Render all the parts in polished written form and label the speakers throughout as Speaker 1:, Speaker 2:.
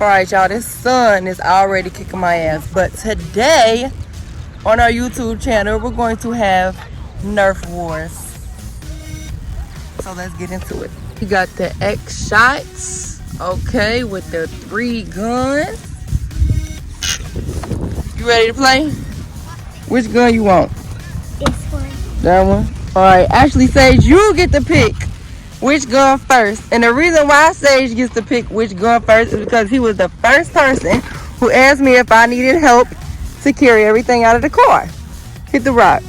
Speaker 1: Alright, y'all, this sun is already kicking my ass. But today, on our YouTube channel, we're going to have Nerf Wars. So let's get into it. We got the X shots, okay, with the 3 guns. You ready to play? Which gun you want?
Speaker 2: This one.
Speaker 1: That one? Alright, actually, Sage, you get to pick which gun first. And the reason why Sage gets to pick which gun first is because he was the first person who asked me if I needed help to carry everything out of the car. Hit the rock.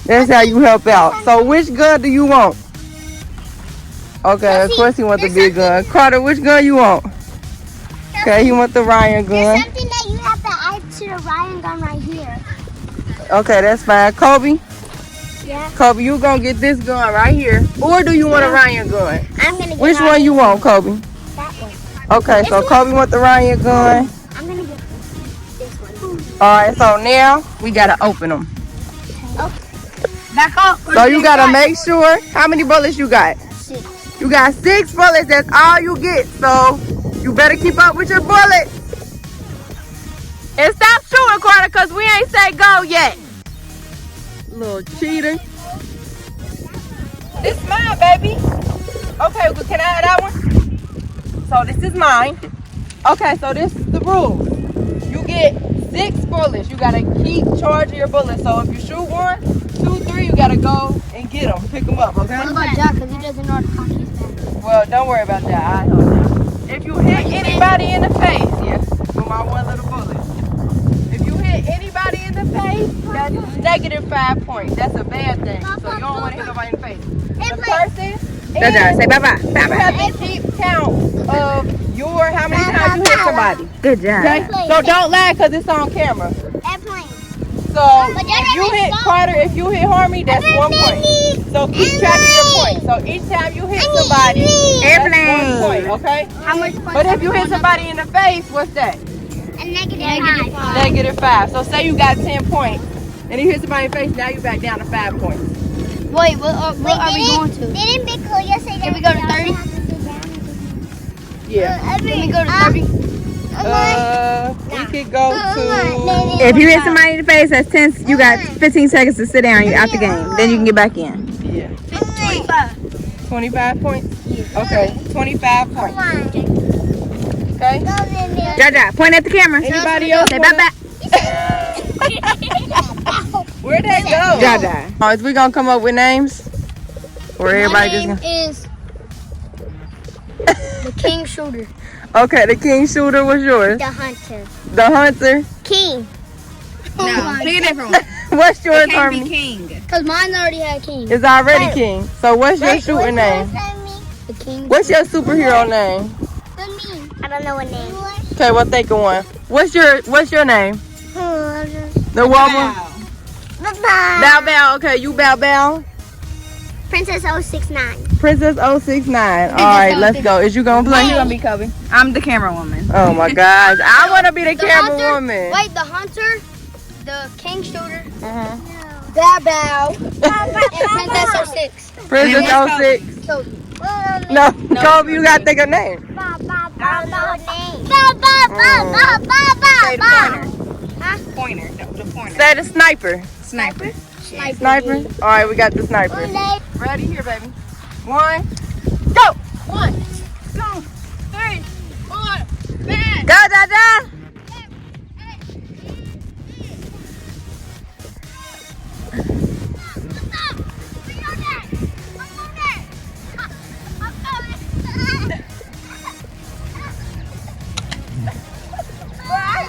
Speaker 1: That's how you help out. So which gun do you want? Okay, of course he wants the big gun. Carter, which gun you want? Okay, he wants the Ryan gun.
Speaker 2: There's something that you have to add to the Ryan gun right here.
Speaker 1: Okay, that's fine. Kobe?
Speaker 2: Yeah.
Speaker 1: Kobe, you gonna get this gun right here. Or do you want a Ryan gun?
Speaker 2: I'm gonna get
Speaker 1: Which one you want, Kobe?
Speaker 2: that one.
Speaker 1: Okay, so Kobe want the Ryan gun.
Speaker 2: I'm gonna get this one.
Speaker 1: Alright, so now we gotta open them.
Speaker 2: Back up.
Speaker 1: So you gotta make sure, how many bullets you got?
Speaker 2: 6.
Speaker 1: You got 6 bullets, that's all you get. So you better keep up with your bullets. And stop shooting, Carter, cause we ain't say go yet. Little cheater. This is mine, baby. Okay, well, can I have that one? So this is mine. Okay, so this is the rule. You get 6 bullets. You gotta keep charging your bullets. So if you shoot 1, 2, 3, you gotta go and get them. Pick them up, okay?
Speaker 2: What about Jack? Because he doesn't know how to cock his gun.
Speaker 1: Well, don't worry about that. I help you. If you hit anybody in the face, yes, with my 1 little bullet. If you hit anybody in the face, that's -5 points. That's a bad thing. So you don't want to hit nobody in the face. The person,
Speaker 3: Say bye-bye.
Speaker 1: you have to keep count of how many times you hit somebody.
Speaker 3: Good job.
Speaker 1: Okay? So don't lie because it's on camera.
Speaker 2: Airplane.
Speaker 1: So if you hit Carter, if you hit Harmony, that's 1 point. So keep track of your points. So each time you hit somebody, that's 1 point, okay?
Speaker 2: How much points?
Speaker 1: But if you hit somebody in the face, what's that?
Speaker 2: A -5.
Speaker 1: -5. So say you got 10 points, and you hit somebody in the face, now you back down to 5 points.
Speaker 2: Wait, what are we going to? Didn't Big Cleo say that? Can we go to 30?
Speaker 1: Yeah.
Speaker 2: Can we go to 30?
Speaker 1: We could go to...
Speaker 3: If you hit somebody in the face, that's 10. You got 15 seconds to sit down. You're out the game. Then you can get back in.
Speaker 1: Yeah.
Speaker 2: 25.
Speaker 1: 25 points? Okay, 25 points. Okay?
Speaker 3: Jaja, point at the camera.
Speaker 1: Anybody else?
Speaker 3: Say bye-bye.
Speaker 1: Where'd that go?
Speaker 3: Jaja.
Speaker 1: Oh, is we gonna come up with names? Or everybody just gonna...
Speaker 2: is the King Shooter.
Speaker 1: Okay, the King Shooter was yours.
Speaker 2: The Hunter.
Speaker 1: The Hunter.
Speaker 2: King.
Speaker 3: No, pick a different one.
Speaker 1: What's yours,
Speaker 3: Can't be
Speaker 1: Harmony?
Speaker 3: king.
Speaker 2: Because mine already had King.
Speaker 1: It's already King. So what's your shooter name?
Speaker 2: The King.
Speaker 1: What's your superhero name?
Speaker 2: I don't know what name.
Speaker 1: Okay, well think of one. What's your name? The woman? Bow Bow. Okay, you Bow Bow.
Speaker 2: Princess 069.
Speaker 1: Princess 069. All right, let's go. Is you gonna play?
Speaker 3: You gonna be Kobe? I'm the camera woman.
Speaker 1: Oh my gosh, I want to be the camera
Speaker 2: Hunter,
Speaker 1: woman.
Speaker 2: Wait, the Hunter, the King Shooter,
Speaker 1: Uh-huh.
Speaker 2: Bow, and Princess 06.
Speaker 1: Princess 06.
Speaker 2: So,
Speaker 1: No, Kobe, you gotta think of name.
Speaker 3: Say the pointer. Pointer. No, the pointer.
Speaker 1: Say the sniper.
Speaker 3: Sniper.
Speaker 1: Sniper. All right, we got the sniper. Ready? Here, baby. 1, go. 1, 2, 3, 4, 5.
Speaker 3: Go, Jaja.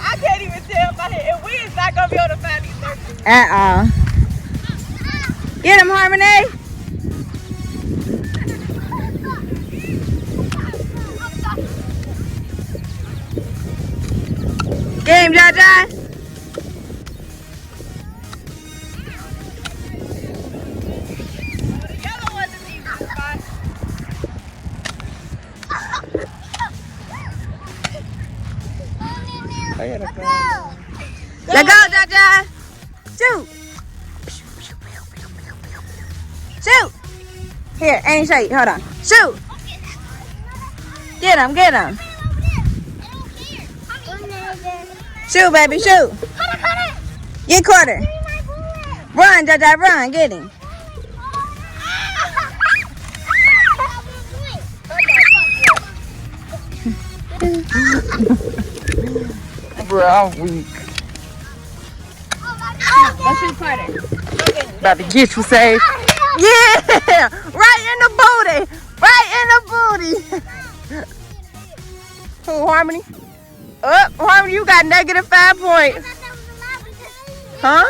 Speaker 1: I can't even tell my head. And we is not gonna be able to find these circles.
Speaker 3: At all. Get him, Harmony. Game, Jaja.
Speaker 1: The yellow wasn't easy to find. I gotta go.
Speaker 3: Let go, Jaja. Shoot. Shoot. Here, ain't show you. Hold on. Shoot. Get him, get him. Shoot, baby, shoot. Get Carter. Run, Jaja, run. Get him.
Speaker 1: Bro, I'm weak.
Speaker 3: Go shoot Carter.
Speaker 1: About to get you, Sage. Yeah! Right in the booty! Right in the booty! Who, Harmony? Harmony, you got -5 points. Huh?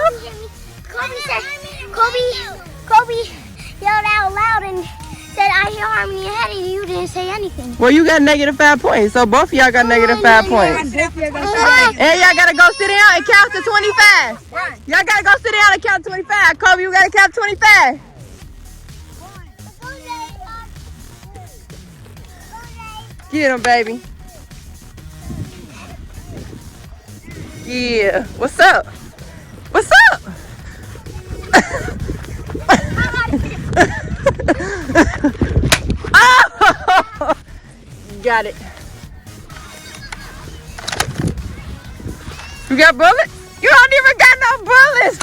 Speaker 2: Kobe yelled out loud and said, I hear Harmony ahead of you. You didn't say anything.
Speaker 1: Well, you got -5 points, so both of y'all got -5 points. And y'all gotta go sit down and count to 25. Y'all gotta go sit down and count to 25. Kobe, you gotta count 25. Get him, baby. Yeah. What's up? What's up? Oh! Got it. You got bullets? You don't even got no bullets.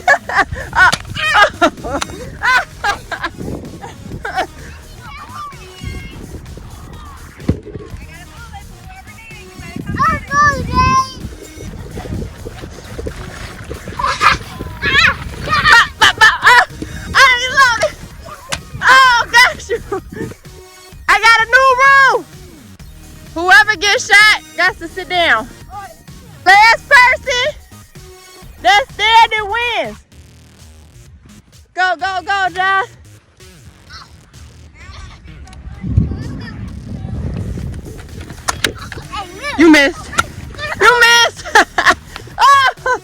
Speaker 1: I got a new rule. Whoever gets shot got to sit down. Last person that's standing wins. Go, go, go, Josh. You missed. You missed. Oh,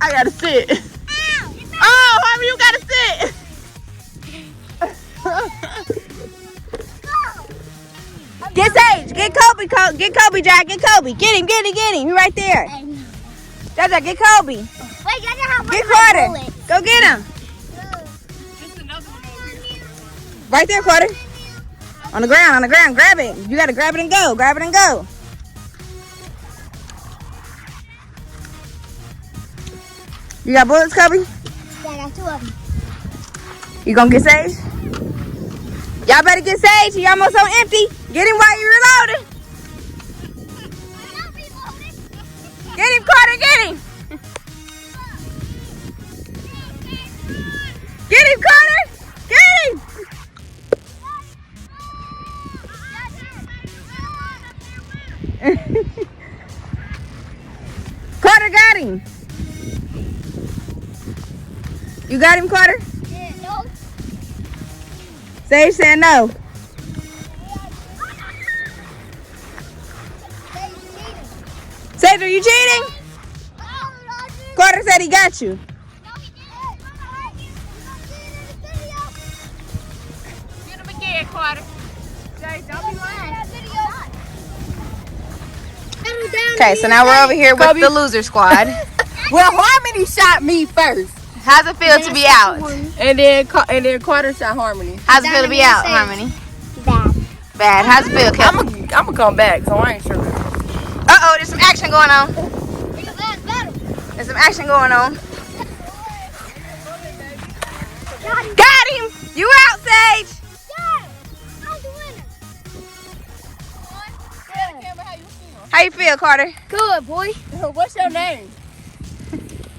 Speaker 1: I gotta sit. Oh, Harvey, you gotta sit.
Speaker 3: Get Sage. Get Kobe. Get Kobe, Jack. Get Kobe. Get him. Get him. Get him. He right there. Jaja, get Kobe.
Speaker 2: Wait, Jaja, have
Speaker 3: Get Carter. Go get him. Right there, Carter. On the ground. On the ground. Grab it. You gotta grab it and go. Grab it and go. You got bullets, Kobe?
Speaker 2: Yeah, I got 2 of them.
Speaker 3: You gonna get Sage? Y'all better get Sage. He almost on empty. Get him while you're reloading. Get him, Carter. Get him. Get him, Carter. Get him. Carter got him. You got him, Carter?
Speaker 2: Yeah, no.
Speaker 3: Sage said no. Sage, are you cheating? Carter said he got you.
Speaker 1: Get him again, Carter. Sage, don't be lying.
Speaker 3: Okay, so now we're over here with the loser squad.
Speaker 1: Well, Harmony shot me first.
Speaker 3: How's it feel to be out?
Speaker 1: And then Carter shot Harmony.
Speaker 3: How's it feel to be out, Harmony?
Speaker 2: Bad.
Speaker 3: Bad. How's it feel, Kevin?
Speaker 1: I'm gonna come back, so I ain't sure.
Speaker 3: Uh-oh, there's some action going on. There's some action going on. Got him! You out, Sage! How you feel, Carter?
Speaker 2: Good, boy.
Speaker 1: What's your name?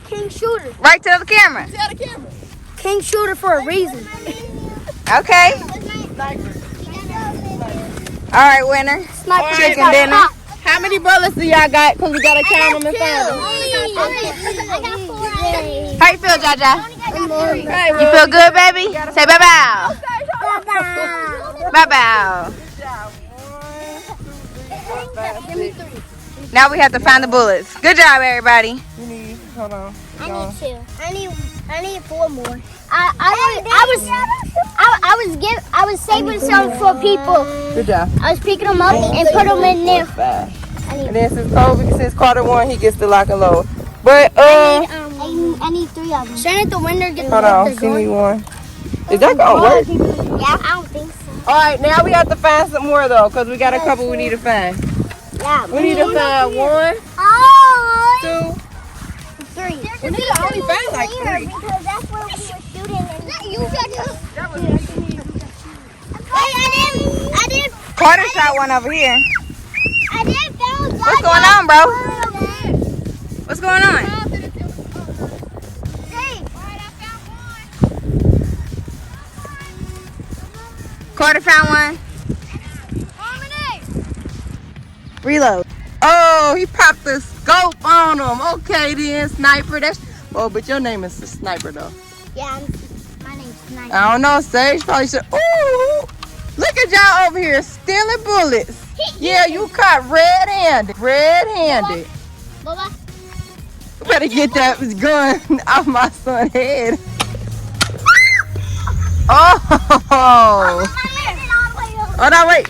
Speaker 2: King Shooter.
Speaker 3: Right to the camera.
Speaker 1: Tell the camera.
Speaker 2: King Shooter for a reason.
Speaker 3: Okay. All right, winner.
Speaker 2: Sniper.
Speaker 3: Chicken dinner.
Speaker 1: How many bullets do y'all got? Because we got to count them and find them.
Speaker 2: I got 4.
Speaker 3: How you feel, Jaja? You feel good, baby? Say bye-bye. Bye-bye. Now we have to find the bullets. Good job, everybody.
Speaker 1: You need, hold on.
Speaker 2: I need 2. I need 4 more. I was saving some for people.
Speaker 1: Good job.
Speaker 2: I was picking them up and put them in there.
Speaker 1: And then since Carter won, he gets the lock and load. But
Speaker 2: I need 3 of them. Shouldn't the winner get the
Speaker 1: hold on, see me one. Is that gonna work?
Speaker 2: Yeah, I don't think so.
Speaker 1: All right, now we have to find some more though, because we got a couple we need to find.
Speaker 2: Yeah.
Speaker 1: We need to find 1,
Speaker 2: We need to only find like 3. Because that's where we were shooting. And you I did.
Speaker 3: Carter shot one over here.
Speaker 2: I did found.
Speaker 3: What's going on, bro? What's going on? Carter found one. Reload.
Speaker 1: Oh, he popped the scope on him. Okay then, sniper. That's. Oh, but your name is the sniper though.
Speaker 2: Yeah, my name's Sniper.
Speaker 1: I don't know, Sage probably should. Ooh, look at y'all over here stealing bullets. Yeah, you caught red-handed. Red-handed.
Speaker 2: Baba.
Speaker 1: You better get that gun off my son's head. Oh. Oh no, wait.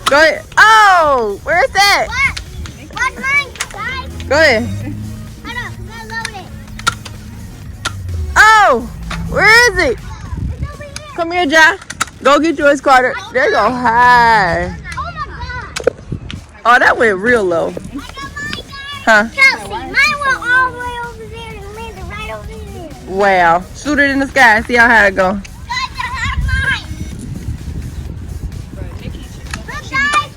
Speaker 1: Go ahead. Oh, where's that?
Speaker 2: What? What's mine, guys?
Speaker 1: Go ahead.
Speaker 2: Hold on, I'm gonna load it.
Speaker 1: Oh, where is it?
Speaker 2: It's over here.
Speaker 1: Come here, John. Go get yours, Carter. There you go. Hi.
Speaker 2: Oh my God.
Speaker 1: Oh, that went real low.
Speaker 2: I got mine, guys.
Speaker 1: Huh?
Speaker 2: Kelsey, mine went all the way over there and landed right over there.
Speaker 1: Wow. Shoot it in the sky and see how high it go.
Speaker 2: Guys, I have mine. Look, guys.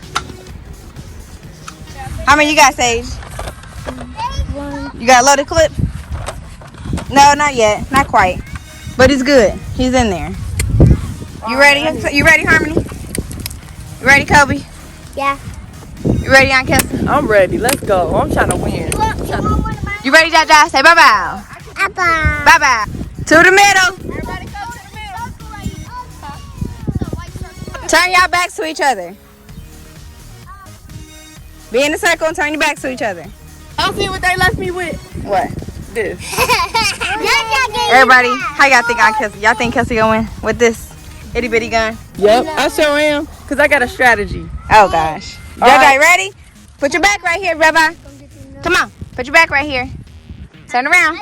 Speaker 3: How many you got, Sage?
Speaker 2: One.
Speaker 3: You got a loaded clip? No, not yet. Not quite. But he's good. He's in there. You ready? You ready, Harmony? You ready, Kobe?
Speaker 2: Yeah.
Speaker 3: You ready, Aunt Kelsey?
Speaker 1: I'm ready. Let's go. I'm trying to win.
Speaker 2: You want one of mine?
Speaker 3: You ready, Jaja? Say bye-bye.
Speaker 2: Apple.
Speaker 3: Bye-bye. To the middle.
Speaker 2: Everybody go to the middle.
Speaker 3: Turn y'all backs to each other. Be in the circle and turn your backs to each other.
Speaker 1: I'll see what they left me with.
Speaker 3: What?
Speaker 1: This.
Speaker 3: Everybody, how y'all think Aunt Kelsey? Y'all think Kelsey gonna win with this itty bitty gun?
Speaker 1: Yep, I sure am. Because I got a strategy.
Speaker 3: Oh gosh.
Speaker 1: All
Speaker 3: Jaja,
Speaker 1: right.
Speaker 3: you ready? Put your back right here, Bye-bye. Come on. Put your back right here. Turn around.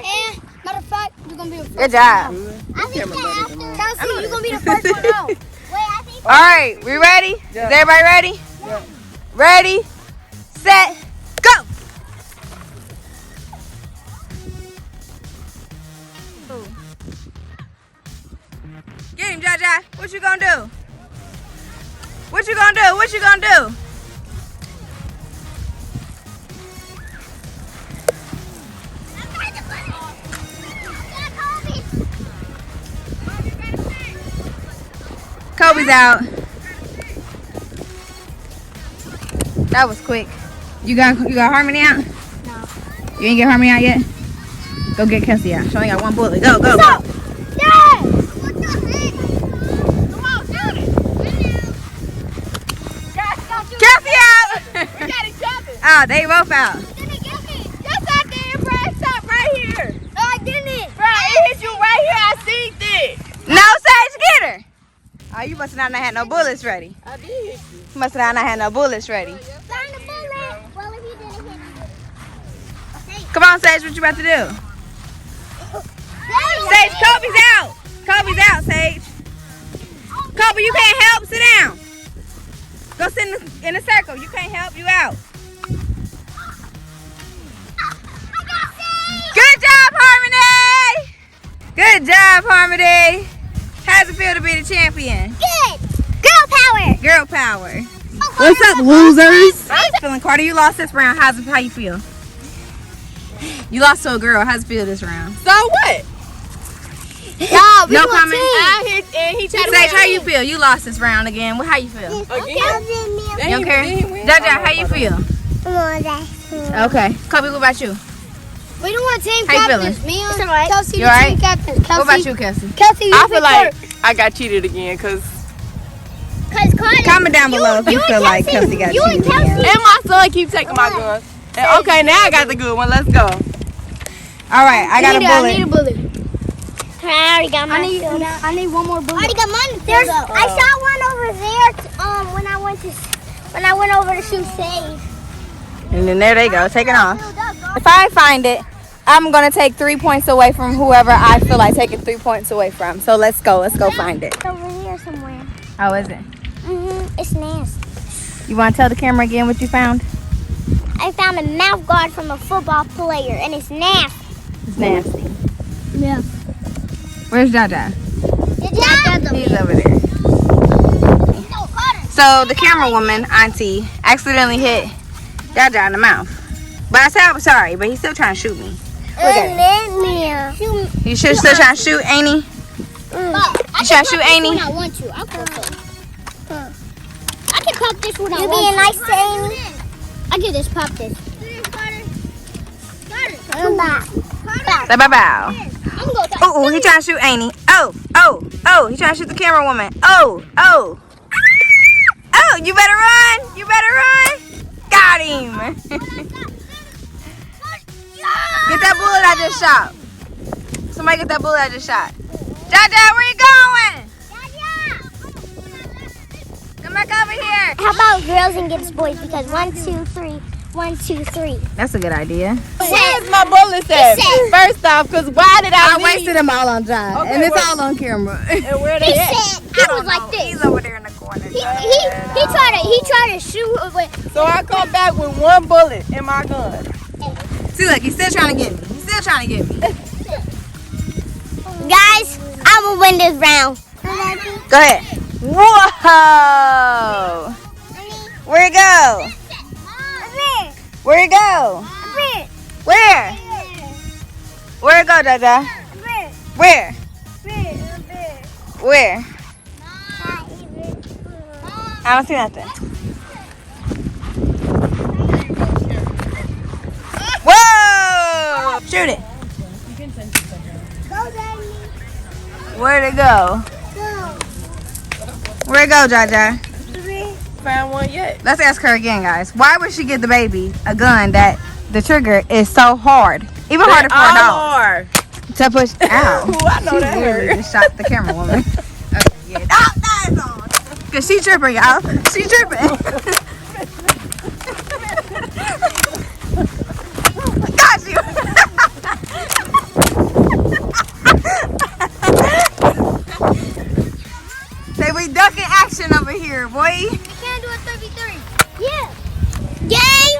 Speaker 2: Matter of fact, you're gonna be the first.
Speaker 3: Good job.
Speaker 2: I think Kelsey, you're gonna be the first one out. Wait, I think.
Speaker 3: All right, we ready?
Speaker 1: Yeah.
Speaker 3: Is everybody ready?
Speaker 1: Yeah.
Speaker 3: Ready, set, go. Get him, Jaja. What you gonna do? What you gonna do? What you gonna do? Kobe's out. That was quick. You got Harmony out?
Speaker 2: No.
Speaker 3: You ain't get Harmony out yet? Go get Kelsey out. She only got one bullet. Go, go, go.
Speaker 2: Yes! What the heck? Come on, shoot it.
Speaker 3: Kelsey out!
Speaker 2: We got each other.
Speaker 3: Oh, they both out.
Speaker 2: Didn't get me.
Speaker 1: Yes, I did, bro. Stop right here.
Speaker 2: No, I didn't.
Speaker 1: Bro, it hit you right here. I seen it.
Speaker 3: No, Sage, get her. Oh, you must not have had no bullets ready.
Speaker 1: I did hit you.
Speaker 3: You must not have had no bullets ready.
Speaker 2: Find the bullet. Well, if you didn't hit me.
Speaker 3: Come on, Sage, what you about to do? Sage, Kobe's out. Kobe's out, Sage. Kobe, you can't help. Sit down. Go sit in the circle. You can't help. You out. Good job, Harmony. Good job, Harmony. How's it feel to be the champion?
Speaker 2: Good. Girl power.
Speaker 3: Girl power.
Speaker 1: What's up, losers?
Speaker 3: How you feeling, Carter? You lost this round. How you feel? You lost to a girl. How's it feel this round?
Speaker 1: So what?
Speaker 2: No,
Speaker 3: No comment.
Speaker 1: I hit and he tried to
Speaker 3: Sage,
Speaker 1: win.
Speaker 3: how you feel? You lost this round again. How you feel?
Speaker 1: Again?
Speaker 3: You don't care? Jaja, how you feel? Okay. Kobe, what about you?
Speaker 2: We don't want team
Speaker 3: How you
Speaker 2: captains. Me and Kelsey,
Speaker 3: You
Speaker 2: the
Speaker 3: alright?
Speaker 2: team captains. Kelsey,
Speaker 3: What about you, Kelsey?
Speaker 2: Kelsey, you
Speaker 1: I
Speaker 2: pick
Speaker 1: feel like I got cheated again because
Speaker 2: Cause Carter,
Speaker 3: Comment down below if you feel like Kelsey got
Speaker 2: you and
Speaker 3: cheated
Speaker 2: Kelsey.
Speaker 3: again.
Speaker 1: and my son keep taking my guns. And okay, now I got the good one. Let's go.
Speaker 3: All right, I got a
Speaker 2: I need a
Speaker 3: bullet.
Speaker 2: bullet. I already got mine. I need one more bullet. I already got mine. I shot one over there. When I went over to shoot Sage.
Speaker 3: And then there they go, taking off. If I find it, I'm gonna take 3 points away from whoever I feel like taking 3 points away from. So let's go find it.
Speaker 2: It's over here somewhere.
Speaker 3: How is it?
Speaker 2: It's nasty.
Speaker 3: You wanna tell the camera again what you found?
Speaker 2: I found a mouth guard from a football player, and it's nasty.
Speaker 3: It's nasty.
Speaker 2: Yeah.
Speaker 3: Where's Jaja? He's over there.
Speaker 2: No, Carter.
Speaker 3: So the camera woman, Auntie, accidentally hit Jaja in the mouth. But I said I'm sorry, but he's still trying to shoot me. Look at him. You still trying to shoot, ain't he? You trying to shoot, ain't he?
Speaker 2: I want to. I'll pop it. I can pop this when I want to. You being nice to Amy? I can just pop this.
Speaker 3: Say bye-bye. Oh, he trying to shoot, ain't he? Oh, he trying to shoot the camera woman. Oh, you better run. You better run. Got him. Get that bullet I just shot. Somebody get that bullet I just shot. Jaja, where you going? Come back over here.
Speaker 2: How about girls and gets boys? Because 1, 2, 3. 1, 2, 3.
Speaker 3: That's a good idea.
Speaker 1: Where's my bullets at? First off, because why did I
Speaker 3: wasted them all on John.
Speaker 1: Okay,
Speaker 3: and it's all on camera.
Speaker 1: And where
Speaker 2: He
Speaker 1: they at?
Speaker 2: said he was like this.
Speaker 3: He's over there in the corner.
Speaker 2: He tried to shoot.
Speaker 1: So I come back with one bullet in my gun.
Speaker 3: See, look, he's still trying to get me.
Speaker 2: Guys, I'm gonna win this round.
Speaker 3: Go ahead. Whoa! Where'd it go? Where'd it go? Where? Where'd it go, Jaja? Where? Where? I don't see nothing. Whoa! Shoot it. Where'd it go? Where'd it go, Jaja?
Speaker 1: Found one yet.
Speaker 3: Let's ask her again, guys. Why would she give the baby a gun that the trigger is so hard? Even harder for a dog. To push out.
Speaker 1: Ooh, I know that hurt.
Speaker 3: Just shot the camera woman. Okay, yeah. Oh, that is on. Cause she tripping, y'all. She tripping. Got you. Say we ducking action over here, boy.
Speaker 2: We can't do a 33. Yeah. Game